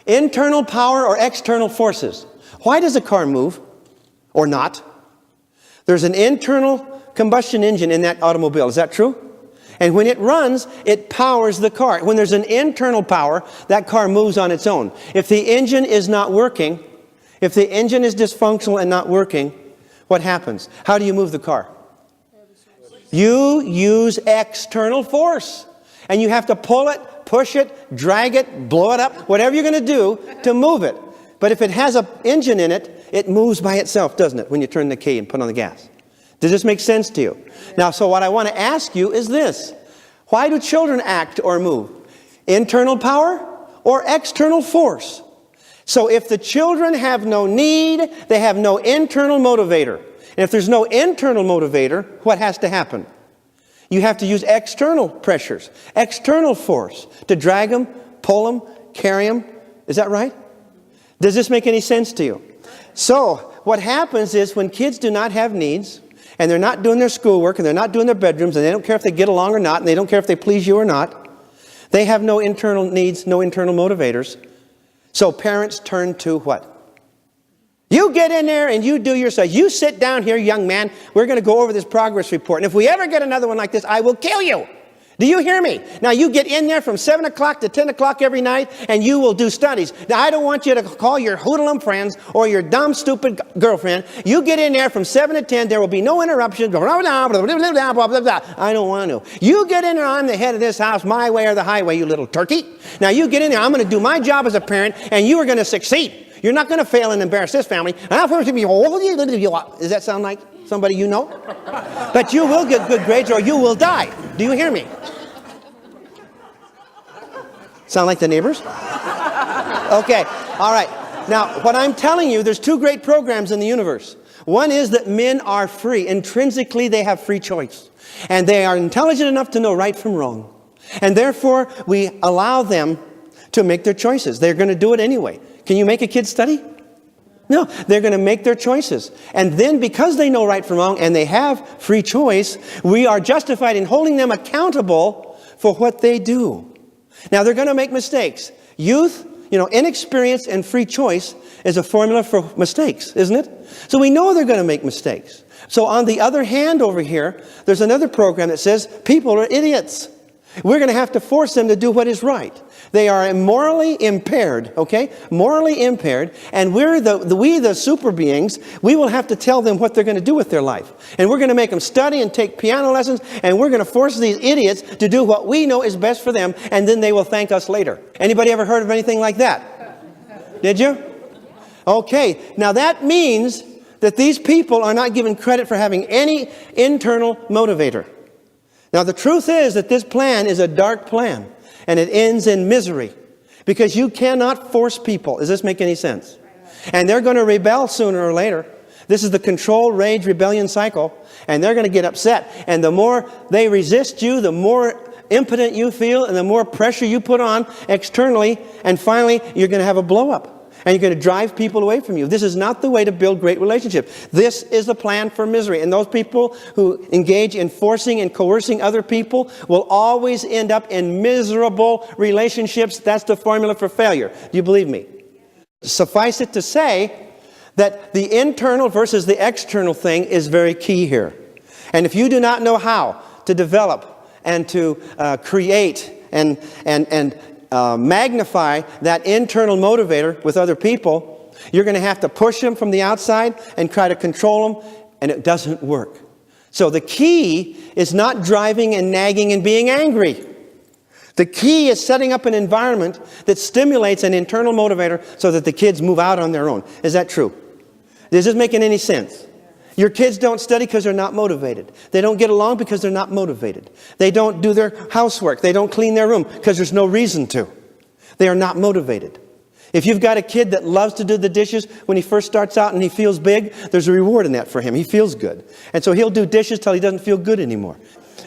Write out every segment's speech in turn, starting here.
Internal power or external forces. Why does a car move or not? There's an internal combustion engine in that automobile. Is that true? And when it runs, it powers the car. When there's an internal power, that car moves on its own. If the engine is not working, if the engine is dysfunctional and not working, what happens? How do you move the car? You use external force. And you have to pull it, push it, drag it, blow it up, whatever you're going to do to move it. But if it has an engine in it, it moves by itself, doesn't it, when you turn the key and put on the gas? Does this make sense to you? Now, so what I want to ask you is this. Why do children act or move? Internal power or external force? So if the children have no need, they have no internal motivator. And if there's no internal motivator, what has to happen? You have to use external pressures, external force to drag them, pull them, carry them. Is that right? Does this make any sense to you? So what happens is when kids do not have needs, and they're not doing their schoolwork, and they're not doing their bedrooms, and they don't care if they get along or not, and they don't care if they please you or not, they have no internal needs, no internal motivators. So parents turn to what? You get in there and you do your stuff. You sit down here, young man. We're going to go over this progress report. And if we ever get another one like this, I will kill you. Do you hear me? Now you get in there from 7 o'clock to 10 o'clock every night and you will do studies. Now I don't want you to call your hoodlum friends or your dumb, stupid girlfriend. You get in there from 7 to 10. There will be no interruptions. I don't want to. You get in there. I'm the head of this house, my way or the highway, you little turkey. Now you get in there. I'm going to do my job as a parent and you are going to succeed. You're not going to fail and embarrass this family. Does that sound like somebody you know? But you will get good grades or you will die. Do you hear me? Sound like the neighbors? Okay, all right. Now, what I'm telling you, there's two great programs in the universe. One is that men are free. Intrinsically, they have free choice. And they are intelligent enough to know right from wrong. And therefore, we allow them to make their choices. They're going to do it anyway. Can you make a kid study? No, they're going to make their choices. And then because they know right from wrong and they have free choice, we are justified in holding them accountable for what they do. Now, they're going to make mistakes. Youth, inexperience and free choice is a formula for mistakes, isn't it? So we know they're going to make mistakes. So on the other hand over here, there's another program that says people are idiots. We're going to have to force them to do what is right. They are morally impaired, okay? Morally impaired. And we the super beings, we will have to tell them what they're going to do with their life. And we're going to make them study and take piano lessons. And we're going to force these idiots to do what we know is best for them. And then they will thank us later. Anybody ever heard of anything like that? Did you? Okay. Now that means that these people are not given credit for having any internal motivator. Now the truth is that this plan is a dark plan. And it ends in misery. Because you cannot force people. Does this make any sense? And they're going to rebel sooner or later. This is the control, rage, rebellion cycle. And they're going to get upset. And the more they resist you, the more impotent you feel, and the more pressure you put on externally. And finally, you're going to have a blow up. And you're going to drive people away from you. This is not the way to build great relationships. This is the plan for misery. And those people who engage in forcing and coercing other people will always end up in miserable relationships. That's the formula for failure. Do you believe me? Suffice it to say that the internal versus the external thing is very key here. And if you do not know how to develop and to create and magnify that internal motivator with other people, you're going to have to push them from the outside and try to control them, and it doesn't work. So the key is not driving and nagging and being angry. The key is setting up an environment that stimulates an internal motivator so that the kids move out on their own. Is that true? Is this making any sense? Your kids don't study because they're not motivated. They don't get along because they're not motivated. They don't do their housework. They don't clean their room because there's no reason to. They are not motivated. If you've got a kid that loves to do the dishes when he first starts out and he feels big, there's a reward in that for him. He feels good. And so he'll do dishes till he doesn't feel good anymore.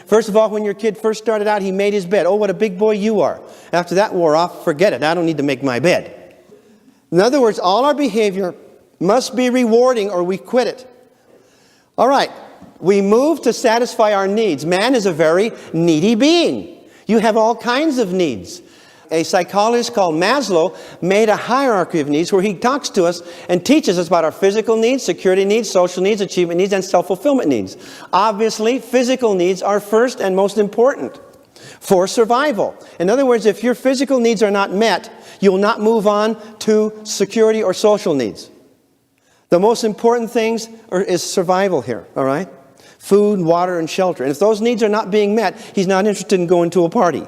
First of all, when your kid first started out, he made his bed. Oh, what a big boy you are. After that wore off, forget it. I don't need to make my bed. In other words, all our behavior must be rewarding or we quit it. All right, we move to satisfy our needs. Man is a very needy being. You have all kinds of needs. a psychologist called Maslow made a hierarchy of needs where he talks to us and teaches us about our physical needs, security needs, social needs, achievement needs, and self-fulfillment needs. Obviously, physical needs are first and most important for survival. In other words, if your physical needs are not met, you will not move on to security or social needs. The most important things is survival here, all right? Food, water, and shelter. And if those needs are not being met, he's not interested in going to a party.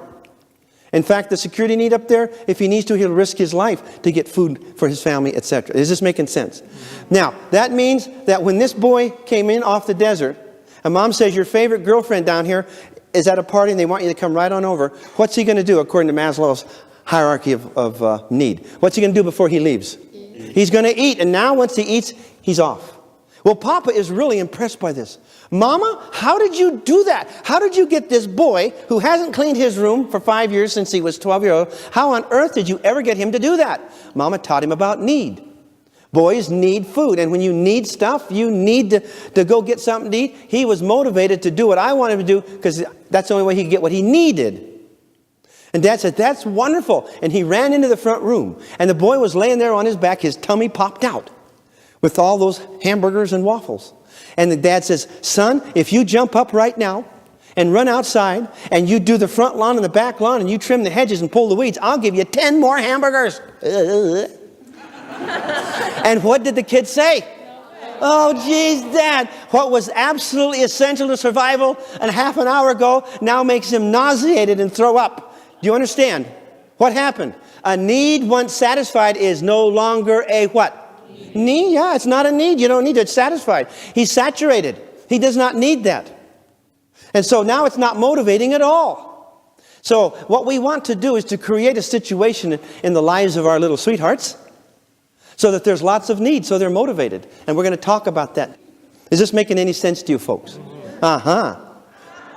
In fact, the security need up there, if he needs to, he'll risk his life to get food for his family, etc. Is this making sense? Now, that means that when this boy came in off the desert, and mom says, your favorite girlfriend down here is at a party and they want you to come right on over, what's he going to do according to Maslow's hierarchy of need? What's he going to do before he leaves? He's going to eat, and now once he eats, he's off. Well, Papa is really impressed by this. Mama, how did you do that? How did you get this boy who hasn't cleaned his room for 5 years since he was 12 years old? How on earth did you ever get him to do that? Mama taught him about need. Boys need food, and when you need stuff, you need to go get something to eat. He was motivated to do what I wanted to do because that's the only way he could get what he needed. And Dad said, that's wonderful. And he ran into the front room, and the boy was laying there on his back. His tummy popped out with all those hamburgers and waffles. And the dad says, son, if you jump up right now and run outside and you do the front lawn and the back lawn and you trim the hedges and pull the weeds, I'll give you 10 more hamburgers. And what did the kid say? Oh, geez, Dad, what was absolutely essential to survival and half an hour ago now makes him nauseated and throw up. Do you understand? What happened? A need once satisfied is no longer a what? Need? Yeah, it's not a need. You don't need it. It's satisfied. He's saturated. He does not need that. And so now it's not motivating at all. So what we want to do is to create a situation in the lives of our little sweethearts so that there's lots of need, so they're motivated. And we're going to talk about that. Is this making any sense to you folks? Uh-huh.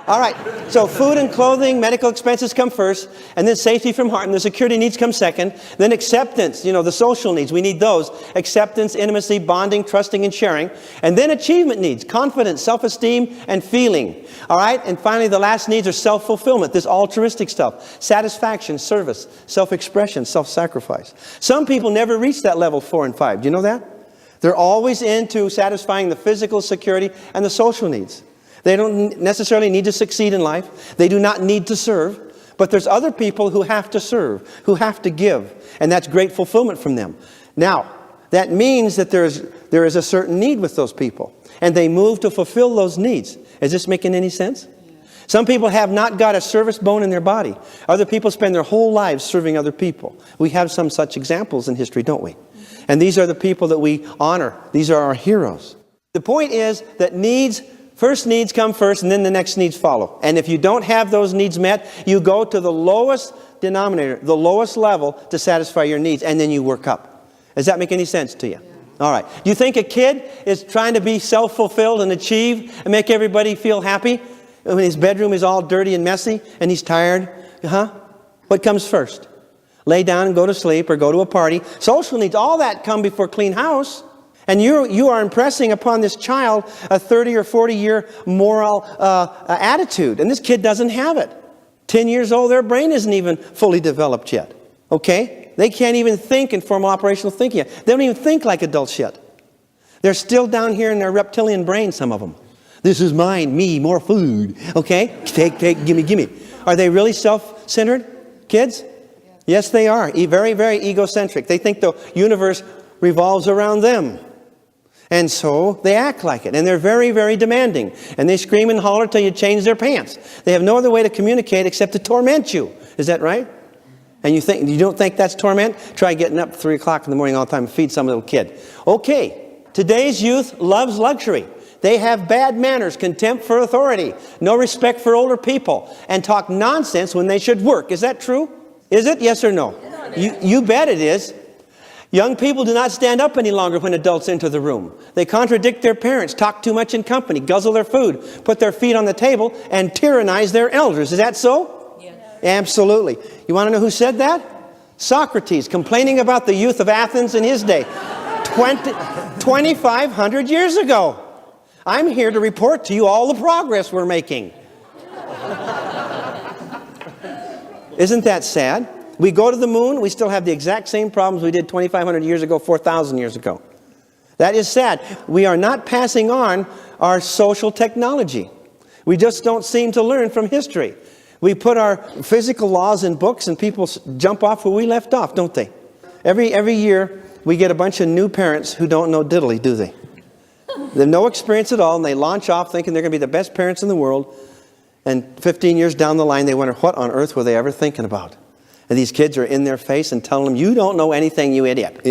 All right, so food and clothing, medical expenses come first, and then safety from harm. The security needs come second. Then acceptance, the social needs. We need those. Acceptance, intimacy, bonding, trusting, and sharing. And then achievement needs, confidence, self-esteem, and feeling. All right, and finally the last needs are self-fulfillment, this altruistic stuff. Satisfaction, service, self-expression, self-sacrifice. Some people never reach that level 4 and 5. Do you know that? They're always into satisfying the physical security and the social needs. They don't necessarily need to succeed in life. They do not need to serve. But there's other people who have to serve, who have to give. And that's great fulfillment from them. Now, that means that there is a certain need with those people. And they move to fulfill those needs. Is this making any sense? Some people have not got a service bone in their body. Other people spend their whole lives serving other people. We have some such examples in history, don't we? And these are the people that we honor. These are our heroes. The point is that first needs come first, and then the next needs follow. And if you don't have those needs met, you go to the lowest denominator, the lowest level to satisfy your needs, and then you work up. Does that make any sense to you? All right. Do you think a kid is trying to be self-fulfilled and achieve and make everybody feel happy when his bedroom is all dirty and messy and he's tired? What comes first? Lay down and go to sleep or go to a party. Social needs, all that come before clean house. And you are impressing upon this child a 30 or 40-year moral attitude. And this kid doesn't have it. 10 years old, their brain isn't even fully developed yet. Okay? They can't even think in formal operational thinking yet. They don't even think like adults yet. They're still down here in their reptilian brain, some of them. This is mine, me, more food. Okay? Take, gimme. Are they really self-centered, kids? Yes, they are. Very, very egocentric. They think the universe revolves around them. And so they act like it. And they're very, very demanding. And they scream and holler till you change their pants. They have no other way to communicate except to torment you. Is that right? And you don't think that's torment? Try getting up at 3 o'clock in the morning all the time and feed some little kid. Okay, today's youth loves luxury. They have bad manners, contempt for authority, no respect for older people, and talk nonsense when they should work. Is that true? Is it? Yes or no? You bet it is. Young people do not stand up any longer when adults enter the room. They contradict their parents, talk too much in company, guzzle their food, put their feet on the table, and tyrannize their elders. Is that so? Yes. Absolutely. You want to know who said that? Socrates, complaining about the youth of Athens in his day. 2,500 years ago. I'm here to report to you all the progress we're making. Isn't that sad? we go to the moon, we still have the exact same problems we did 2,500 years ago, 4,000 years ago. That is sad. We are not passing on our social technology. We just don't seem to learn from history. We put our physical laws in books and people jump off where we left off, don't they? Every year we get a bunch of new parents who don't know diddly, do they? They have no experience at all, and they launch off thinking they're going to be the best parents in the world. And 15 years down the line, they wonder, what on earth were they ever thinking about? And these kids are in their face and telling them, you don't know anything, you idiot,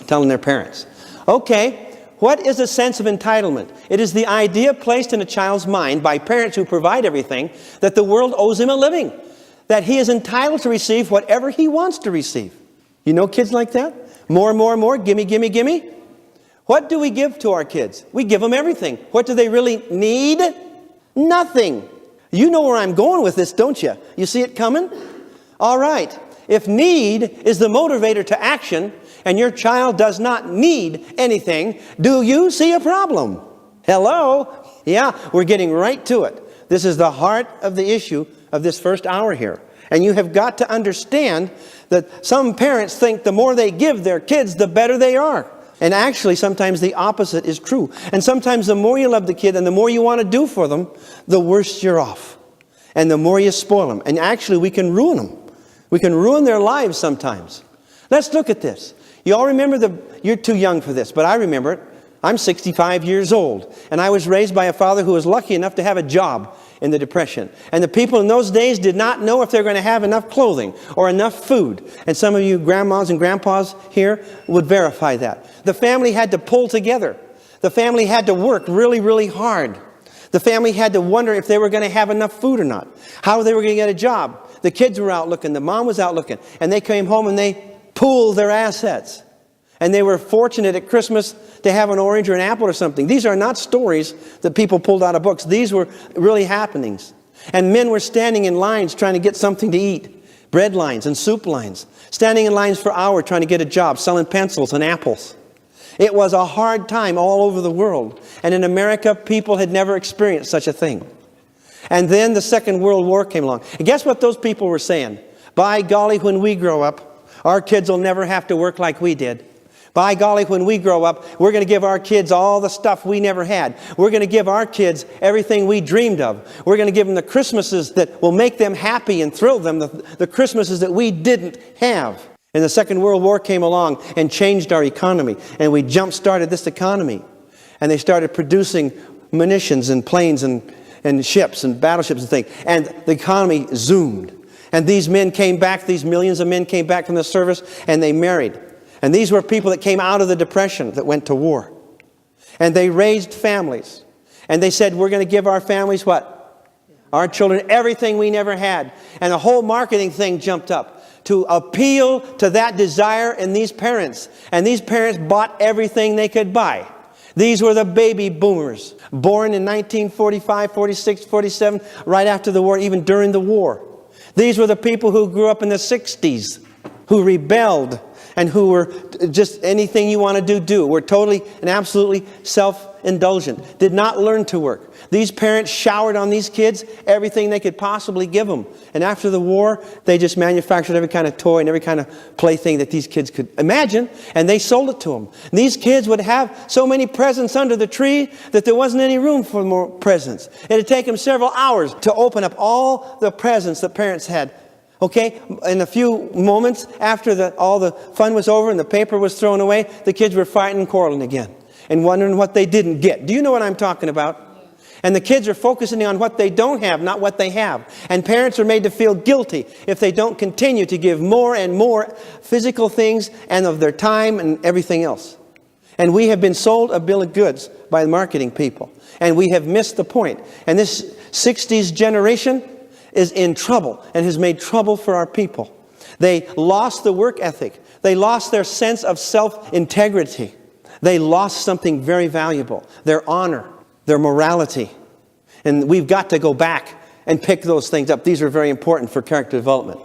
telling their parents. Okay, what is a sense of entitlement? It is the idea placed in a child's mind by parents who provide everything that the world owes him a living, that he is entitled to receive whatever he wants to receive. You know kids like that? More, more, more, gimme, gimme, gimme. What do we give to our kids? We give them everything. What do they really need? Nothing. You know where I'm going with this, don't you? You see it coming? All right. If need is the motivator to action, and your child does not need anything, do you see a problem? Hello? Yeah, we're getting right to it. This is the heart of the issue of this first hour here. And you have got to understand that some parents think the more they give their kids, the better they are. And actually, sometimes the opposite is true. And sometimes the more you love the kid and the more you want to do for them, the worse you're off. And the more you spoil them. And actually, we can ruin them. We can ruin their lives sometimes. Let's look at this. You all remember you're too young for this, but I remember it. I'm 65 years old. And I was raised by a father who was lucky enough to have a job in the Depression. And the people in those days did not know if they were going to have enough clothing or enough food. And some of you grandmas and grandpas here would verify that. The family had to pull together. The family had to work really, really hard. The family had to wonder if they were going to have enough food or not. How they were going to get a job. The kids were out looking. The mom was out looking. And they came home and they pooled their assets. And they were fortunate at Christmas to have an orange or an apple or something. These are not stories that people pulled out of books. These were really happenings. And men were standing in lines trying to get something to eat. Bread lines and soup lines. Standing in lines for hours trying to get a job, selling pencils and apples. It was a hard time all over the world. And in America, people had never experienced such a thing. And then the Second World War came along. And guess what those people were saying? By golly, when we grow up, our kids will never have to work like we did. By golly, when we grow up, we're going to give our kids all the stuff we never had. We're going to give our kids everything we dreamed of. We're going to give them the Christmases that will make them happy and thrill them, the Christmases that we didn't have. And the Second World War came along and changed our economy. And we jump-started this economy. And they started producing munitions and planes and ships and battleships and things. And the economy zoomed. And these men came back, these millions of men came back from the service, and they married. And these were people that came out of the Depression that went to war. And they raised families. And they said, we're going to give our families what? Our children everything we never had. And the whole marketing thing jumped up to appeal to that desire in these parents. And these parents bought everything they could buy. These were the baby boomers, born in 1945, 46, 47, right after the war, even during the war. These were the people who grew up in the 60s, who rebelled, and who were just anything you want to do. Were totally and absolutely self-indulgent. Did not learn to work. These parents showered on these kids everything they could possibly give them. And after the war, they just manufactured every kind of toy and every kind of plaything that these kids could imagine. And they sold it to them. And these kids would have so many presents under the tree that there wasn't any room for more presents. It would take them several hours to open up all the presents that parents had. Okay, in a few moments after all the fun was over and the paper was thrown away, the kids were fighting and quarreling again and wondering what they didn't get. Do you know what I'm talking about? And the kids are focusing on what they don't have, not what they have. And parents are made to feel guilty if they don't continue to give more and more physical things and of their time and everything else. And we have been sold a bill of goods by the marketing people. And we have missed the point. And this 60s generation is in trouble and has made trouble for our people. They lost the work ethic. They lost their sense of self-integrity. They lost something very valuable, their honor, their morality. And we've got to go back and pick those things up. These are very important for character development.